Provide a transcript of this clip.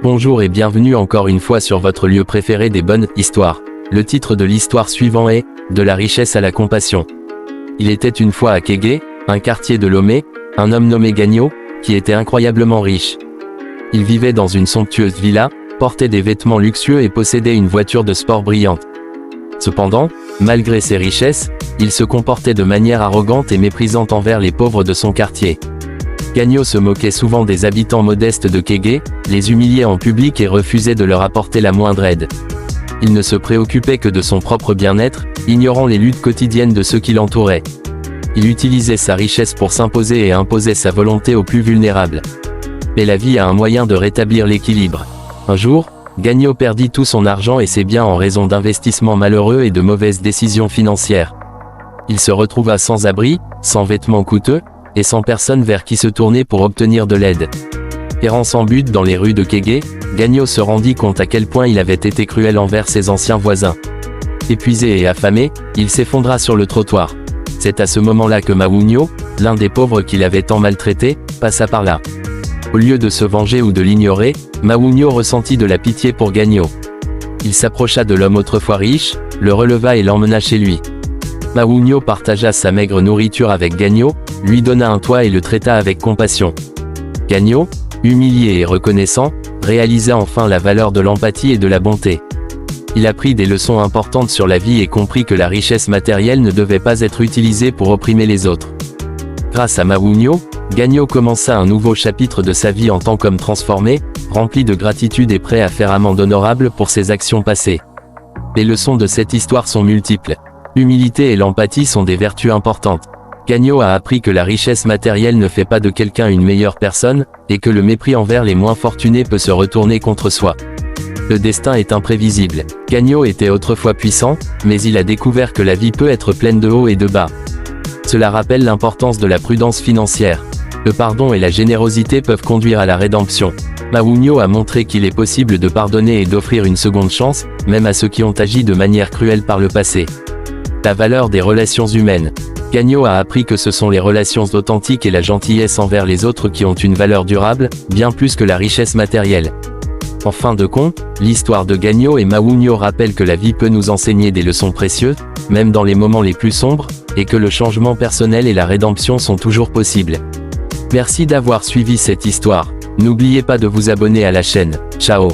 Bonjour et bienvenue encore une fois sur votre lieu préféré des bonnes histoires. Le titre de l'histoire suivant est « De la richesse à la compassion ». Il était une fois à Kégué, un quartier de Lomé, un homme nommé Gagno, qui était incroyablement riche. Il vivait dans une somptueuse villa, portait des vêtements luxueux et possédait une voiture de sport brillante. Cependant, malgré ses richesses, il se comportait de manière arrogante et méprisante envers les pauvres de son quartier. Gagno se moquait souvent des habitants modestes de Kégué, les humiliait en public et refusait de leur apporter la moindre aide. Il ne se préoccupait que de son propre bien-être, ignorant les luttes quotidiennes de ceux qui l'entouraient. Il utilisait sa richesse pour s'imposer et imposait sa volonté aux plus vulnérables. Mais la vie a un moyen de rétablir l'équilibre. Un jour, Gagno perdit tout son argent et ses biens en raison d'investissements malheureux et de mauvaises décisions financières. Il se retrouva sans abri, sans vêtements coûteux, et sans personne vers qui se tourner pour obtenir de l'aide. Errant sans but dans les rues de Kégué, Gagno se rendit compte à quel point il avait été cruel envers ses anciens voisins. Épuisé et affamé, il s'effondra sur le trottoir. C'est à ce moment-là que Maounio, l'un des pauvres qu'il avait tant maltraité, passa par là. Au lieu de se venger ou de l'ignorer, Maounio ressentit de la pitié pour Gagno. Il s'approcha de l'homme autrefois riche, le releva et l'emmena chez lui. Maounio partagea sa maigre nourriture avec Gagno, lui donna un toit et le traita avec compassion. Gagno, humilié et reconnaissant, réalisa enfin la valeur de l'empathie et de la bonté. Il apprit des leçons importantes sur la vie et comprit que la richesse matérielle ne devait pas être utilisée pour opprimer les autres. Grâce à Maounio, Gagno commença un nouveau chapitre de sa vie en tant qu'homme transformé, rempli de gratitude et prêt à faire amende honorable pour ses actions passées. Les leçons de cette histoire sont multiples. L'humilité et l'empathie sont des vertus importantes. Gagno a appris que la richesse matérielle ne fait pas de quelqu'un une meilleure personne, et que le mépris envers les moins fortunés peut se retourner contre soi. Le destin est imprévisible. Gagno était autrefois puissant, mais il a découvert que la vie peut être pleine de hauts et de bas. Cela rappelle l'importance de la prudence financière. Le pardon et la générosité peuvent conduire à la rédemption. Maounio a montré qu'il est possible de pardonner et d'offrir une seconde chance, même à ceux qui ont agi de manière cruelle par le passé. La valeur des relations humaines. Gagno a appris que ce sont les relations authentiques et la gentillesse envers les autres qui ont une valeur durable, bien plus que la richesse matérielle. En fin de compte, l'histoire de Gagno et Maounio rappelle que la vie peut nous enseigner des leçons précieuses, même dans les moments les plus sombres, et que le changement personnel et la rédemption sont toujours possibles. Merci d'avoir suivi cette histoire. N'oubliez pas de vous abonner à la chaîne. Ciao.